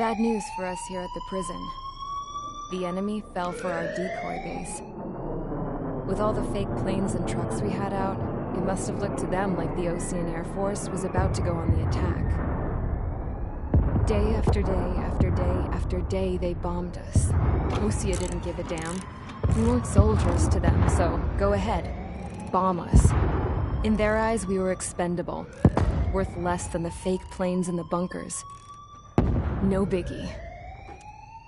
Bad news for us here at the prison. The enemy fell for our decoy base. With all the fake planes and trucks we had out, it must have looked to them like the Ocean Air Force was about to go on the attack. Day after day after day after day, they bombed us. Osea didn't give a damn. We weren't soldiers to them, so go ahead. Bomb us. In their eyes, we were expendable. Worth less than the fake planes in the bunkers. No biggie.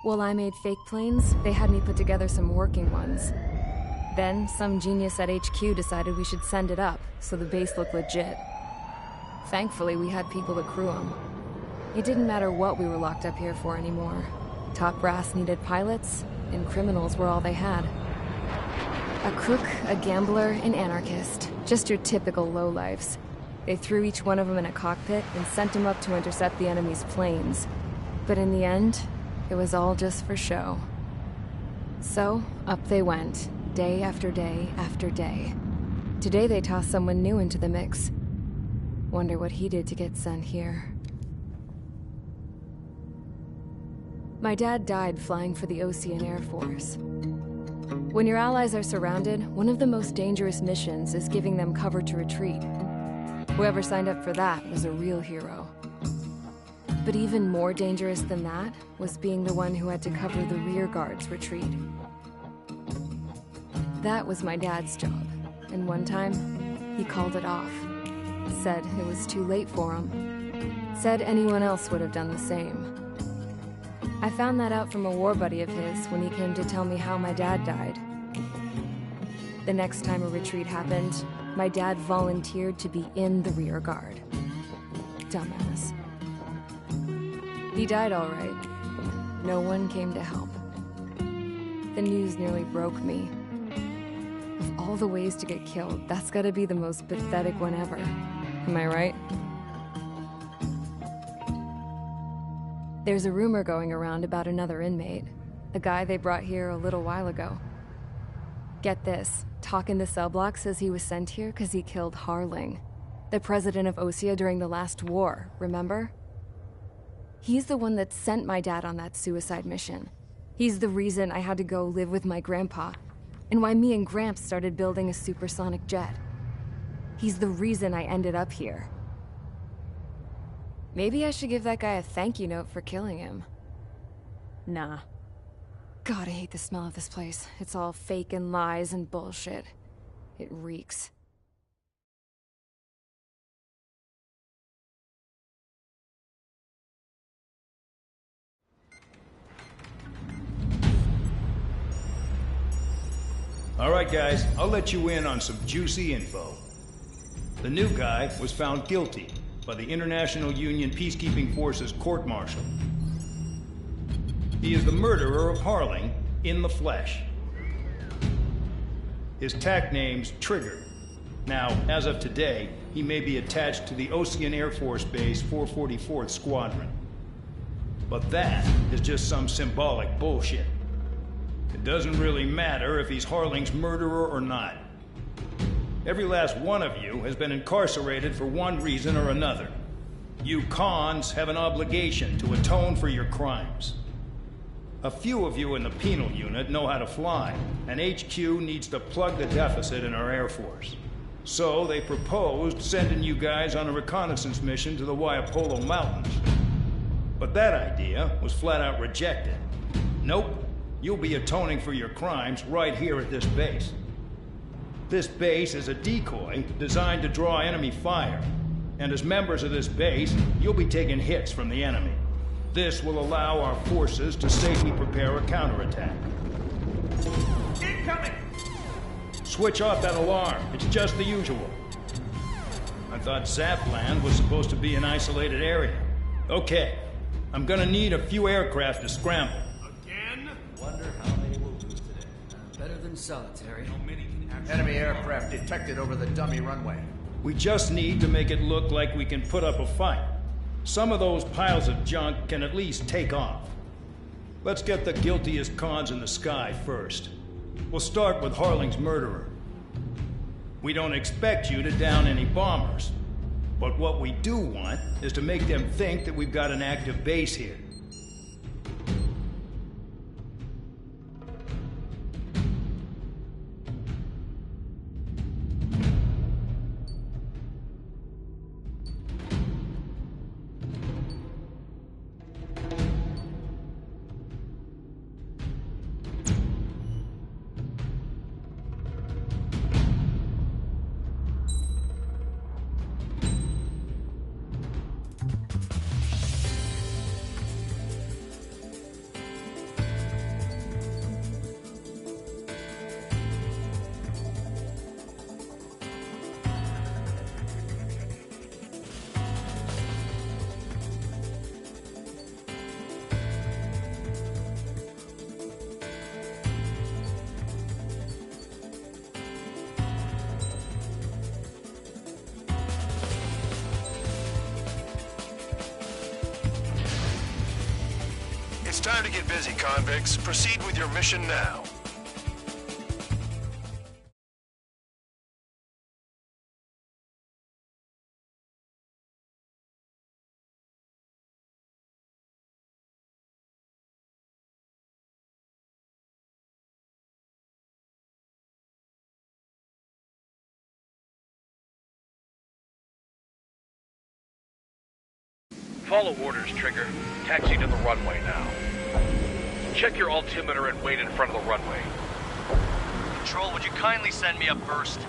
While I made fake planes, they had me put together some working ones. Then, some genius at HQ decided we should send it up, so the base looked legit. Thankfully, we had people to crew them. It didn't matter what we were locked up here for anymore. Top brass needed pilots, and criminals were all they had. A crook, a gambler, an anarchist. Just your typical lowlifes. They threw each one of them in a cockpit and sent them up to intercept the enemy's planes. But in the end, it was all just for show. So, up they went, day after day after day. Today they tossed someone new into the mix. Wonder what he did to get sent here. My dad died flying for the Ocean Air Force. When your allies are surrounded, one of the most dangerous missions is giving them cover to retreat. Whoever signed up for that was a real hero. But even more dangerous than that was being the one who had to cover the rear guard's retreat. That was my dad's job, and one time, he called it off. Said it was too late for him. Said anyone else would have done the same. I found that out from a war buddy of his when he came to tell me how my dad died. The next time a retreat happened, my dad volunteered to be in the rear guard. Dumbass. He died all right. No one came to help. The news nearly broke me. Of all the ways to get killed, that's gotta be the most pathetic one ever. Am I right? There's a rumor going around about another inmate. A guy they brought here a little while ago. Get this, Talk in the cell block says he was sent here because he killed Harling, the president of Osea during the last war, remember? He's the one that sent my dad on that suicide mission. He's the reason I had to go live with my grandpa, and why me and Gramps started building a supersonic jet. He's the reason I ended up here. Maybe I should give that guy a thank you note for killing him. Nah. God, I hate the smell of this place. It's all fake and lies and bullshit. It reeks. All right, guys, I'll let you in on some juicy info. The new guy was found guilty by the International Union Peacekeeping Forces court-martial. He is the murderer of Harling in the flesh. His tack name's Trigger. Now, as of today, he may be attached to the Ocean Air Force Base 444th Squadron. But that is just some symbolic bullshit. It doesn't really matter if he's Harling's murderer or not. Every last one of you has been incarcerated for one reason or another. You cons have an obligation to atone for your crimes. A few of you in the penal unit know how to fly, and HQ needs to plug the deficit in our Air Force. So they proposed sending you guys on a reconnaissance mission to the Waiapolo Mountains. But that idea was flat out rejected. Nope. You'll be atoning for your crimes right here at this base. This base is a decoy designed to draw enemy fire. And as members of this base, you'll be taking hits from the enemy. This will allow our forces to safely prepare a counterattack. Incoming! Switch off that alarm. It's just the usual. I thought Zapland was supposed to be an isolated area. Okay. I'm gonna need a few aircraft to scramble. Wonder how they will lose today. Better than solitary. Enemy aircraft detected over the dummy runway. We just need to make it look like we can put up a fight. Some of those piles of junk can at least take off. Let's get the guiltiest cons in the sky first. We'll start with Harling's murderer. We don't expect you to down any bombers. But what we do want is to make them think that we've got an active base here. time to get busy, convicts. Proceed with your mission now. Follow orders, Trigger. Taxi to the runway now. Check your altimeter and wait in front of the runway. Control, would you kindly send me up first?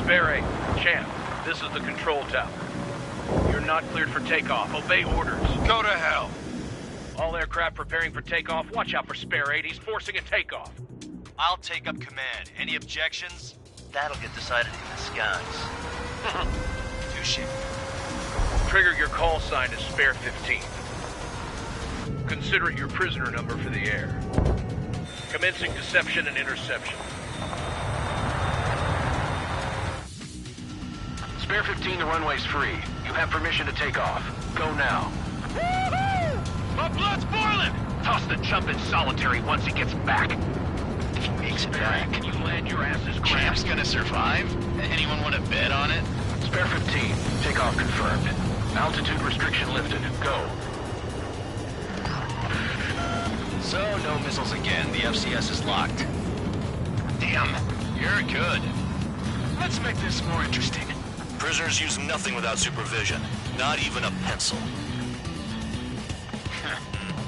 Spare 8, Champ, this is the control tower. You're not cleared for takeoff. Obey orders. Go to hell. All aircraft preparing for takeoff. Watch out for Spare 8. He's forcing a takeoff. I'll take up command. Any objections? That'll get decided in the skies. Touche. Trigger, your call sign is Spare 15. Consider it your prisoner number for the air. Commencing deception and interception. Spare 15, the runway's free. You have permission to take off. Go now. Woohoo! My blood's boiling! Toss the chump in solitary once he gets back. If he makes it back, Can you land your asses Champ's cramped? gonna survive? Anyone want to bet on it? Spare 15, takeoff confirmed. Altitude restriction lifted. Go. So, no missiles again. The FCS is locked. Damn, you're good. Let's make this more interesting. Prisoners use nothing without supervision. Not even a pencil.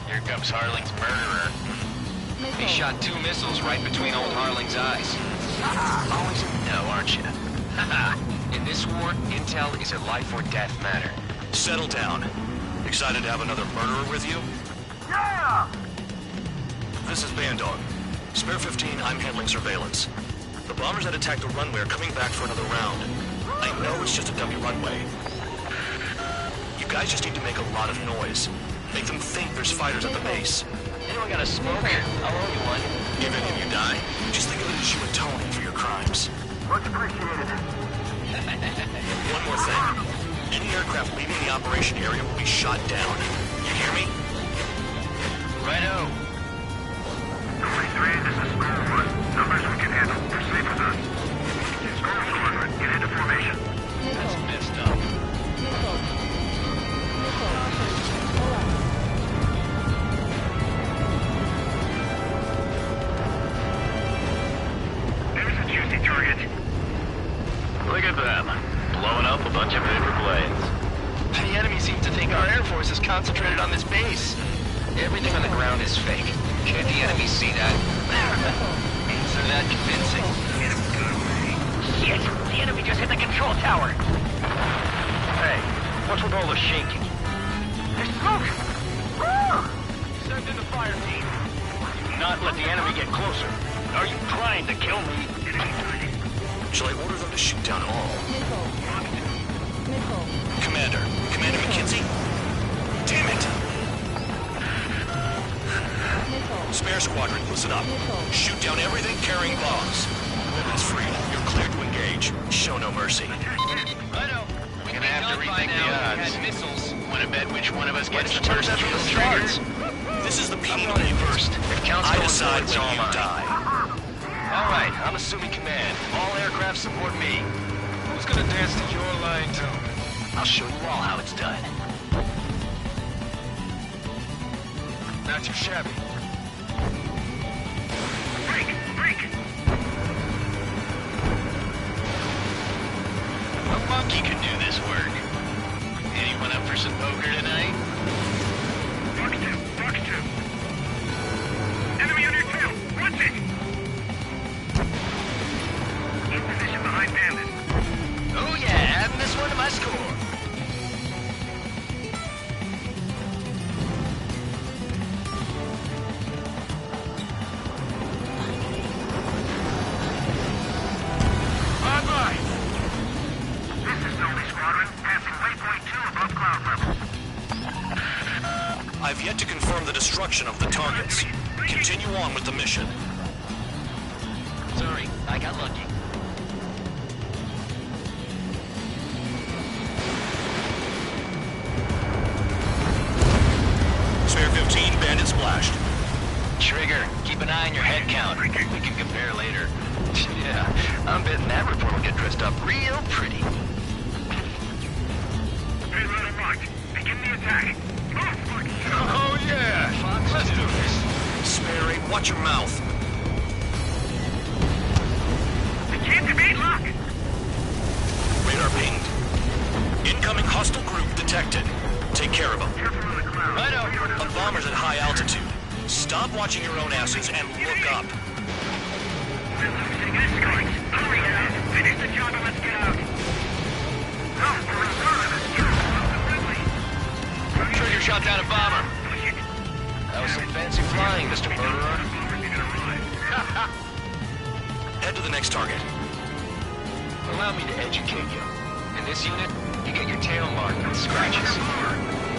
Here comes Harling's murderer. He shot 2 missiles right between old Harling's eyes. Always in the know, aren't you? In this war, intel is a life or death matter. Settle down. Excited to have another murderer with you? Yeah! This is Bandog. Spare 15, I'm handling surveillance. The bombers that attacked the runway are coming back for another round. I know it's just a dummy runway. You guys just need to make a lot of noise. Make them think there's fighters at the base. Anyone got a smoke? I'll owe you one. If any of you die, just think of it as you atoning for your crimes. Much appreciated. One more thing. Any aircraft leaving the operation area will be shot down. You hear me? Righto. 3, this is School 1. Numbers we can handle. Proceed with us. School Squadron, get into formation. That's messed up. There's a juicy target. Look at them. Blowing up a bunch of Hoover blades. The enemy seems to think our Air Force is concentrated on this base. Everything on the ground is fake. Can't the enemy see that? Answer that convincing. Shit! The enemy just hit the control tower! Hey, what's with all the shaking? There's smoke! Send in the fire team. Do not let the enemy get closer. Are you trying to kill me? Shall I order them to shoot down all? Commander McKenzie? Damn it! Spare squadron, listen up. Shoot down everything carrying bombs. Weapons free. You're cleared to engage. Show no mercy. Righto. We're gonna have to rethink the odds. Missiles. Wanna bet which one of us gets the first kill triggers? This is the penal I'm going unit. first. If counts I going decide forward, it's when all you mine. die. All right, I'm assuming command. All aircraft support me. Who's gonna dance to your line tone? I'll show you all how it's done. Not too shabby. Break! A monkey can do this work. Anyone up for some poker tonight? Fox 2. Enemy on your tail! Watch it! In position behind Bandit. Oh yeah, adding this one to my score. Bye-bye! This is Zombie Squadron, passing waypoint 2 above cloud level. I've yet to confirm the destruction of the targets. Continue on with the mission. Sorry, I got lucky. get dressed up real pretty. Hey, let him mark. Begin the attack. Oh yeah! Let's do this. Sperry, watch your mouth. The can't debate lock. Radar pinged. Incoming hostile group detected. Take care of them. I know. A bomber's at high altitude. Stop watching your own asses and look up. We're losing escorts. Hurry up. Finish the job and let's get out. No, we're reserving this job. Trigger shot down a bomber. That was some fancy flying, Mr. Murderer. Head to the next target. Allow me to educate you. In this unit, you get your tail marked with scratches. The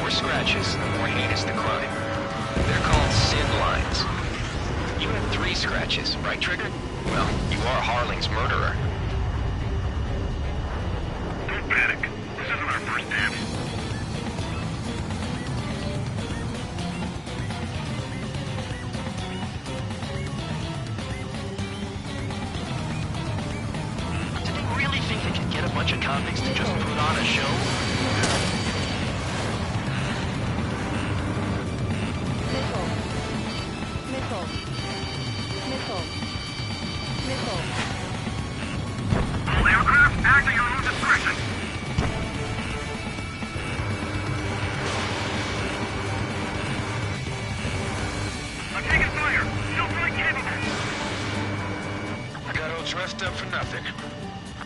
more scratches, the more heinous the crime. They're called sin lines. You had 3 scratches, right, Trigger? Well, you are Harling's murderer. Don't panic. This isn't our first dance. Did they really think they could get a bunch of convicts to just put on a show? All aircraft acting on discretion. I'm taking fire. Still flight capable. I got all dressed up for nothing.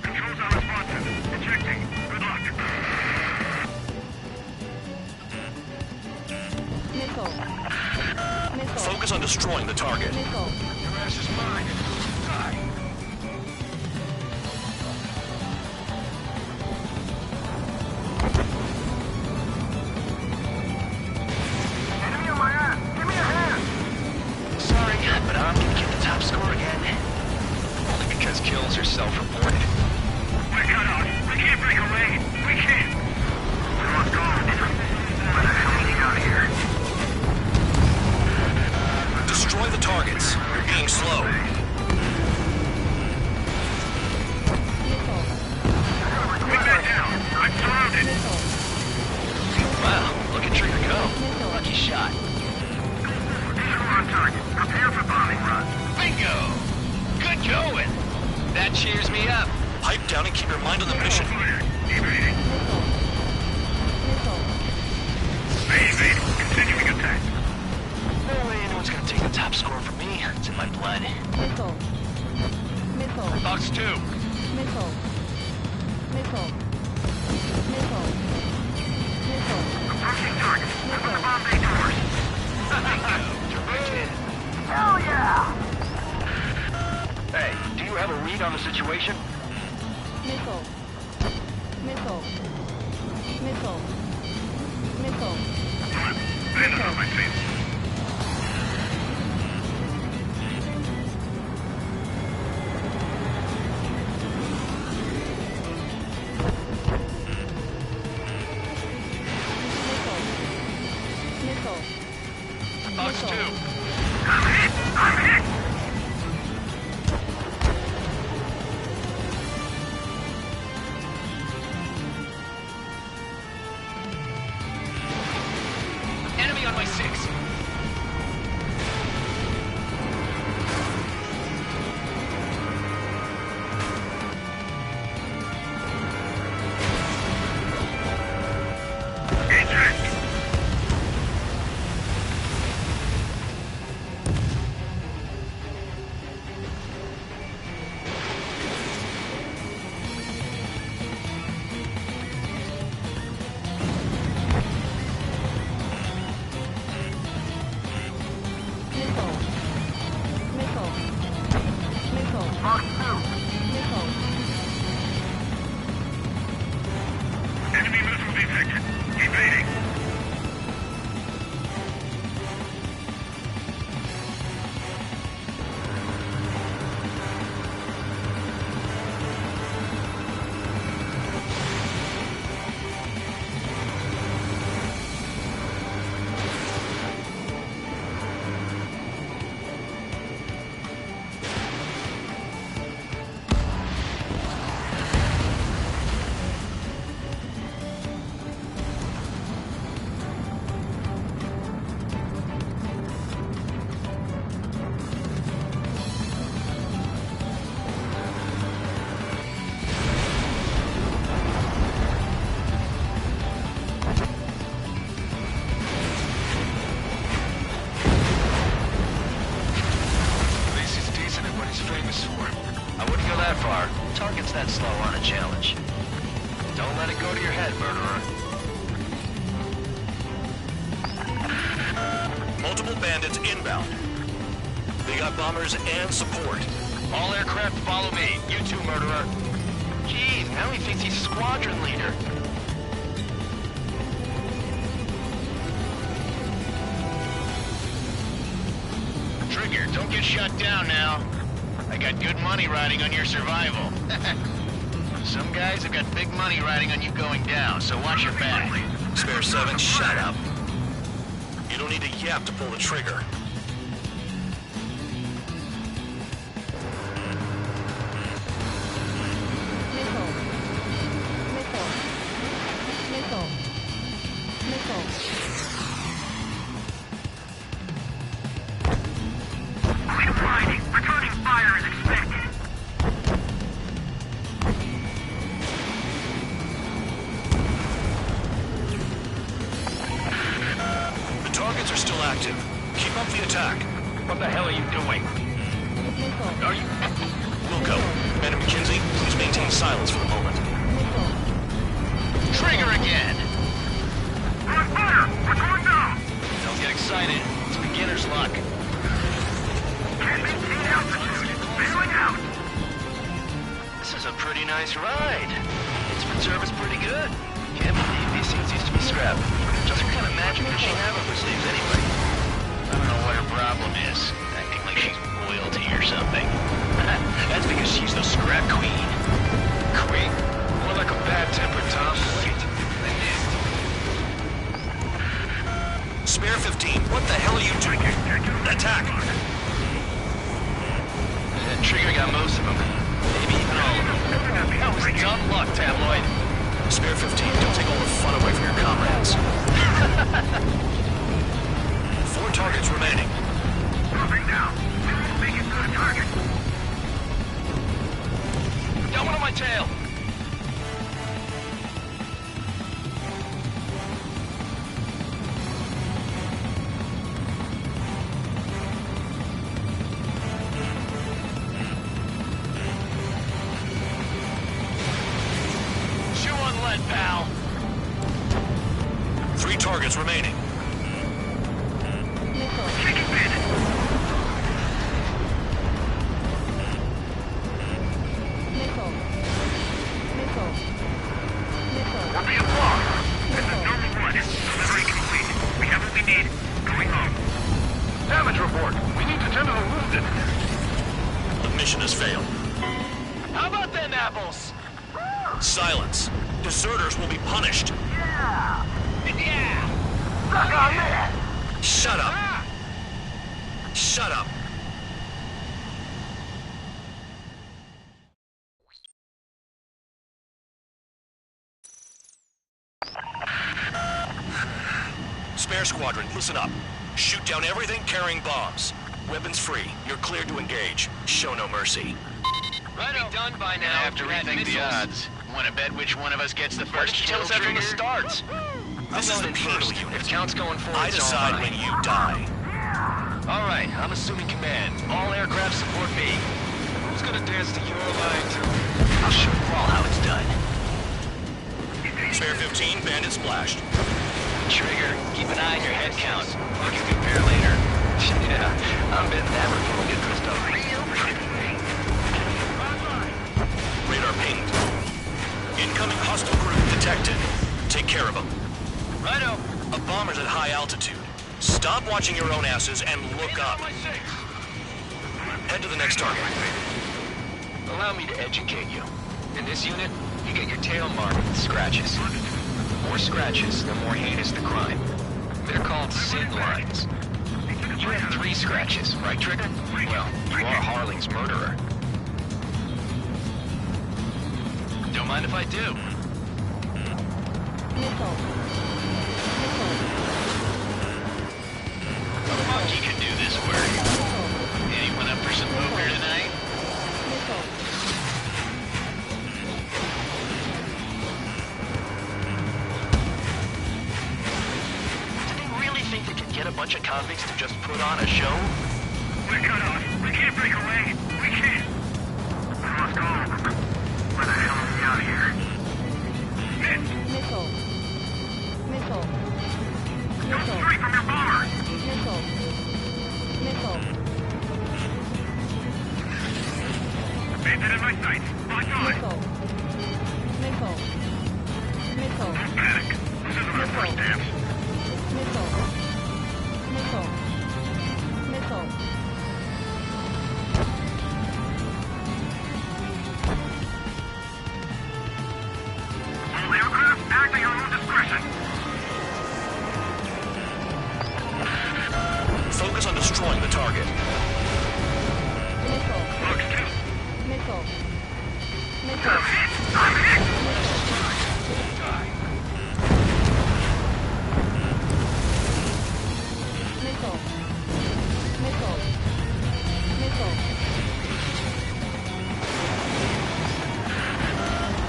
Controls are responsive. Ejecting. Good luck. Focus on destroying the target. Your ass is mine. Die. Enemy on my ass. Give me a hand. Sorry, but I'm gonna get the top score again. Only because kills are self-reported. We're cut out. We can't break away. We can't. We're on guard. What the hell are you out here? Destroy the targets. You're being slow. Bring that down. I'm surrounded. Wow, look at Trigger go. Lucky shot. We're on target. Prepare for bombing run. Bingo! Good going! That cheers me up. Pipe down and keep your mind on the mission. Evading. Evading. Continuing attack. No way anyone's gonna take the top score from me. It's in my blood. Box 2. Approaching target. Open the bomb bay doors. Directed. Hell yeah! Hey, do you have a read on the situation? Bandit on my feet. Box 2. I'm hit! I'm hit! Enemy on my 6. targets that slow on a challenge? Don't let it go to your head, murderer. Multiple bandits inbound. They got bombers and support. All aircraft follow me. You too, murderer. Jeez, now he thinks he's squadron leader. Trigger, don't get shut down now. I got good money riding on your survival. Some guys have got big money riding on you going down, so watch your back. Spare 7, shut up. You don't need a yap to pull the trigger. Returning fire is expected. The targets are still active. Keep up the attack. What the hell are you doing? Are you... Wilco, Madam McKinsey, please maintain silence for the moment. Trigger again! We're on fire! We're going down! Don't get excited. It's beginner's luck. Can't maintain altitude. Bailing out! This is a pretty nice ride. Instrument service pretty good. Can't believe these things used to be scrapped. Just what kind of magic does she have up her sleeves anyway? I don't know what her problem is. Acting like she's royalty or something. That's because she's the scrap queen. Queen? More like a bad-tempered tomboy. Spare 15, what the hell are you doing? Attack! Trigger got most of them. Maybe even all of them. That was dumb luck, Tabloid. Spare 15, don't take all the fun away from your comrades. 4 targets remaining. Moving down. Make it to the target. Got one on my tail. Pal. 3 targets remaining. Taking bandit. We're being blocked. This is number 1. Delivery complete. We have what we need. Going home. Damage report. We need to tend to the wounded. The mission has failed. How about them apples? Silence. Deserters will be punished. Yeah! Yeah! Suck on that! Shut up. Shut up. Spare squadron, listen up. Shoot down everything carrying bombs. Weapons free. You're cleared to engage. Show no mercy. Right, be done by now. I have to rethink the odds. Want to bet which one of us gets the first kill? Tell us that from the start. This is the penal unit. If count's going forward, I decide when you die. All right, I'm assuming command. All aircraft support me. Who's gonna dance to your line too? I'll show you all how it's done. Spare 15, bandit splashed. Trigger, keep an eye on your head count. We can compare later. Yeah, I'm betting that we're gonna get dressed up real pretty. Radar pinged. Incoming hostile group detected. Take care of them. Righto. A bomber's at high altitude. Stop watching your own asses and look up. Head to the next target. Allow me to educate you. In this unit, you get your tail marked with scratches. The more scratches, the more heinous the crime. They're called SID lines. You have 3 scratches, right, Trigger? Well, you are Harling's murderer. Don't mind if I do. A monkey can do this work. Anyone up for some poker tonight? Did they really think they could get a bunch of convicts to just put on a show? We're cut off. We can't break away. We can't. We lost all of them.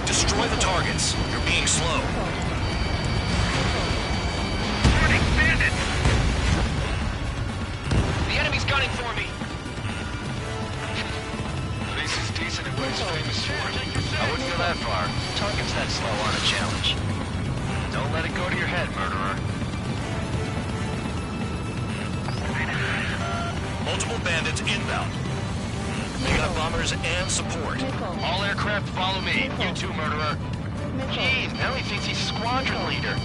Destroy the targets. You're being slow. Warning, bandits! The enemy's gunning for me. This is decent at what he's famous for. I wouldn't go that far. Targets that slow aren't a challenge. Don't let it go to your head, murderer. Multiple bandits inbound. They got bombers and support. All aircraft follow me. You too, murderer. Jeez, now he thinks he's squadron leader.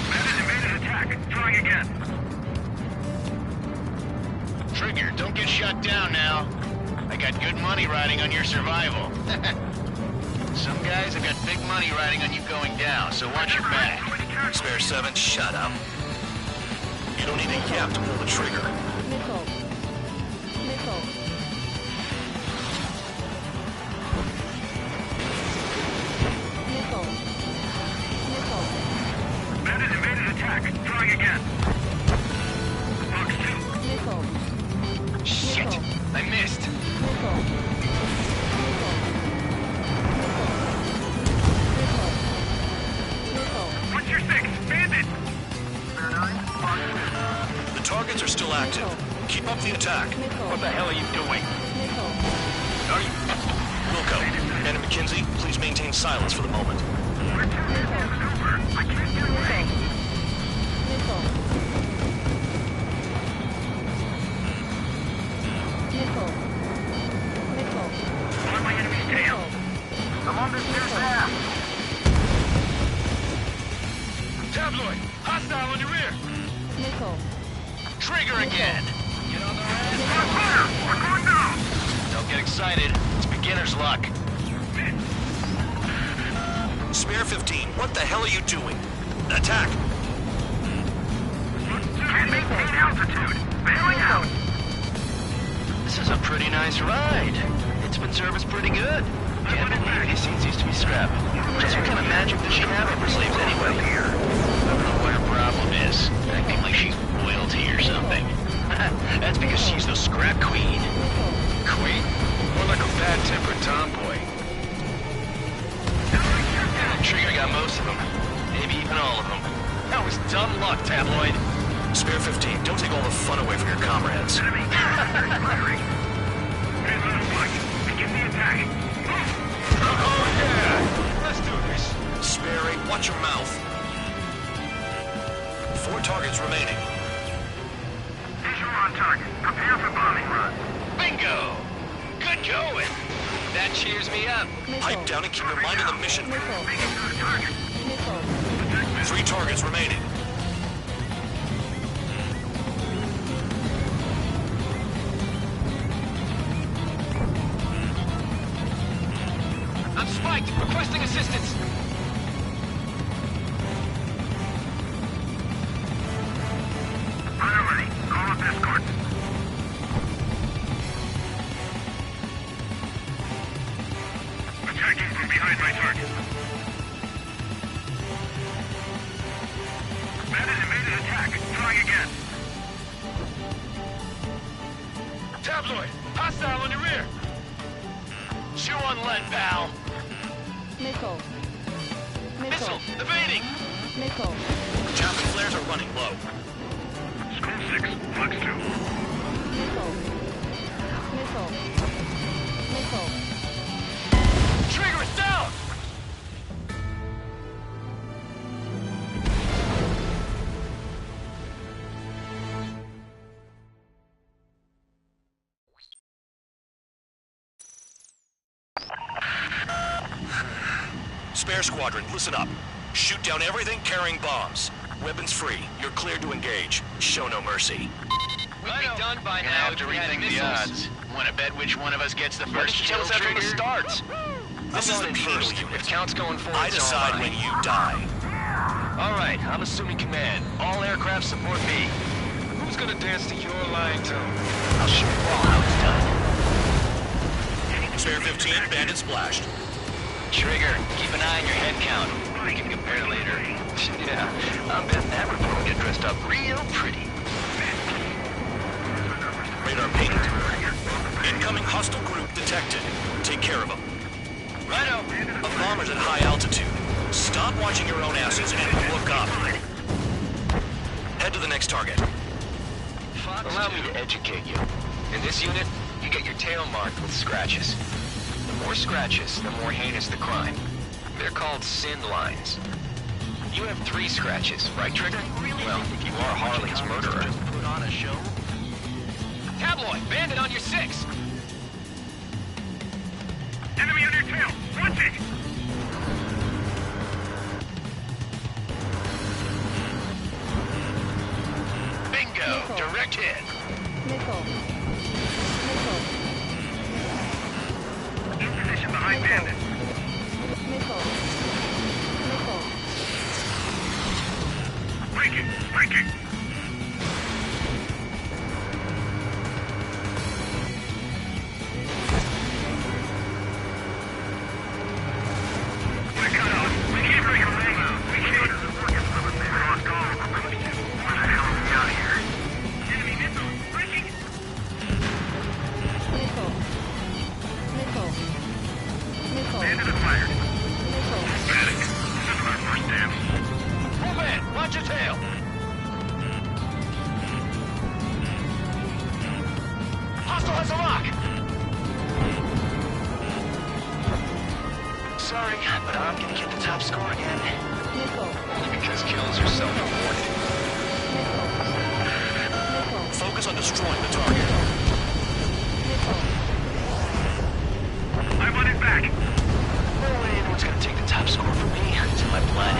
Bandit invaded attack. Trying again. Trigger, don't get shut down now. I got good money riding on your survival. Some guys have got big money riding on you going down, so watch your back. Spare 7, shut up. You don't need a yap to pull the trigger. Bandit invaded attack. Trying again. Box 2. Shit! I missed! What's your 6? Bandit! The targets are still active. Keep up the attack. What the hell are you doing? Are you... Wilco and McKenzie, please maintain silence for the moment. We're too busy to maneuver. I can't get away. I'm on my enemy's tail. I'm on this near path. Tabloid! Hostile on your rear! Trigger again! Get on the red! We're going down. Don't get excited. It's beginner's luck. Spare 15, what the hell are you doing? Attack! Can't maintain altitude. Bailing out. This is a pretty nice ride. It's been serviced pretty good. Can't believe these things used to be scrapped. Just what kind of magic does she have over slaves anyway? I don't know what her problem is. Acting like she's royalty or something. That's because she's the scrap queen. Queen? More like a bad-tempered tomboy. Trigger got most of them. Maybe even all of them. That was dumb luck, Tabloid. Spare 15, don't take all the fun away from your comrades. Enemy firing. Here's on flank. Begin the attack. Oh, yeah! Let's do this. Spare 8, watch your mouth. 4 targets remaining. Visual on target. Prepare for bombing run. Bingo! Good going. That cheers me up. Pipe down and keep your mind on the mission. Making to the target. 3 targets remaining. I'm spiked. Requesting assistance. Fire ready. Call up escort. Attacking from behind my target. Bandit invaded attack. Trying again. Tabloid! Hostile on your rear! Chew on lead, pal! Missile! Evading! Chaplain flares are running low. School 6. Flux 2. Trigger is down! Spare squadron, listen up. Shoot down everything carrying bombs. Weapons free. You're cleared to engage. Show no mercy. We'd be done by now if we had missiles. Want to bet which one of us gets the first kill that from the start? This is the penal first. unit. If count's going forward, I decide when you die. All right, I'm assuming command. All aircraft support me. Who's gonna dance to your line tune? I'll show you all how it's done. Spare 15, bandit splashed. Trigger, keep an eye on your head count. We can compare later. Yeah, I bet that report will get dressed up real pretty. Radar pinged. Incoming hostile group detected. Take care of them. Righto. A bomber's at high altitude. Stop watching your own asses and look up. Head to the next target. Allow me to educate you. In this unit, you get your tail marked with scratches. The more scratches, the more heinous the crime. They're called sin lines. You have 3 scratches, right, Trigger? Well, you are Harley's murderer. Put on a show? Tabloid, bandit on your 6! Enemy on your tail! Watch it! Bingo! Direct hit! In position behind bandit. Breaking! Breaking! We're cut off. We can't break them down. We can't. We're lost all of them. Where the hell are we out of here? Enemy missile! Breaking! Bandit acquired. Panic. This is our first dance. Move in! Watch your tail! Hostile has a lock! Sorry, but I'm gonna get the top score again. Because kills are self-rewarded. Focus on destroying the target. I want it back. No way anyone's gonna take the top score from me. It's in my blood.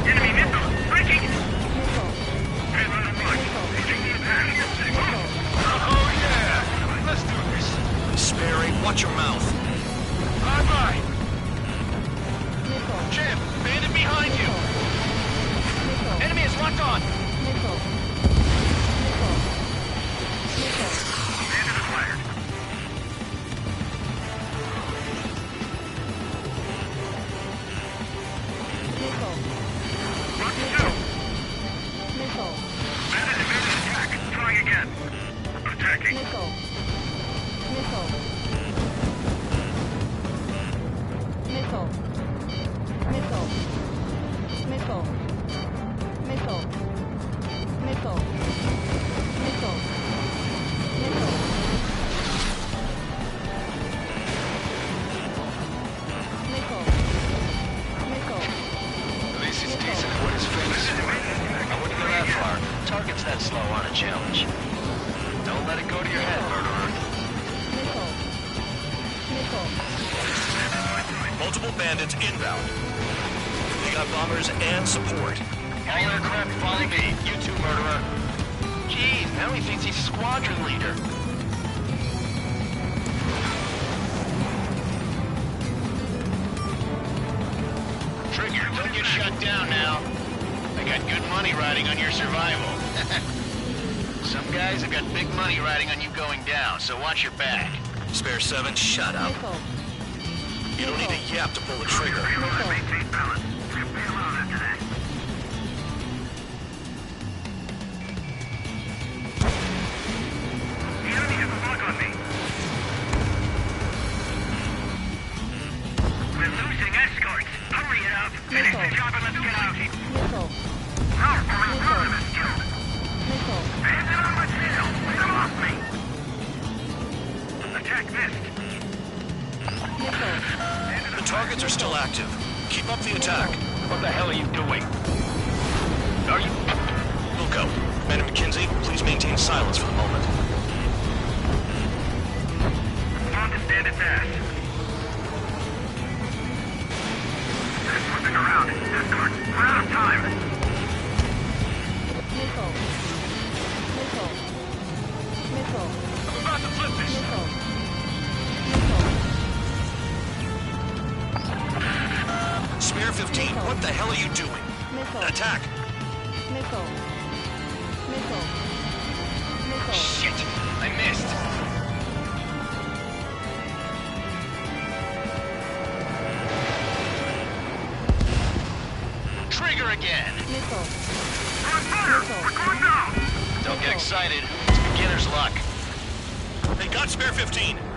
Enemy missile! Breaking! Head on the mark. Taking the attack. Oh yeah! Let's do this. Sperry, watch your mouth. Bye-bye! Jim, bandit behind you! Enemy is locked on! Bandit acquired. What to do? Bandit attack. Trying again. Attacking. At least he's decent at what his face. I wouldn't go that far. Target's that slow on a challenge. Don't let it go to your head, murderer. Multiple bandits inbound. We got bombers and support. All aircraft follow me. You too, murderer. Jeez, now he thinks he's squadron leader. Trigger, don't get shut down now. I got good money riding on your survival. Some guys have got big money riding on you going down, so watch your back. Spare 7, shut up. You don't need a yap to pull the trigger. Maintain balance. We're gonna bail out after that. The enemy has a lock on me. We're losing escorts. Hurry it up. Finish the job and let's get out. Our command is killed. Bandit on my tail. Get him off me. Attack missed. The targets are still active. Keep up the attack. What the hell are you doing? Are you... Wilco, Commander McKenzie, please maintain silence for the moment. On to stand its ass. There's something around. Escort, we're out of time. I'm about to flip this. Spare 15, what the hell are you doing? Attack! Shit! I missed. again. Nickel. Don't get excited. It's beginner's luck. They got Spare 15.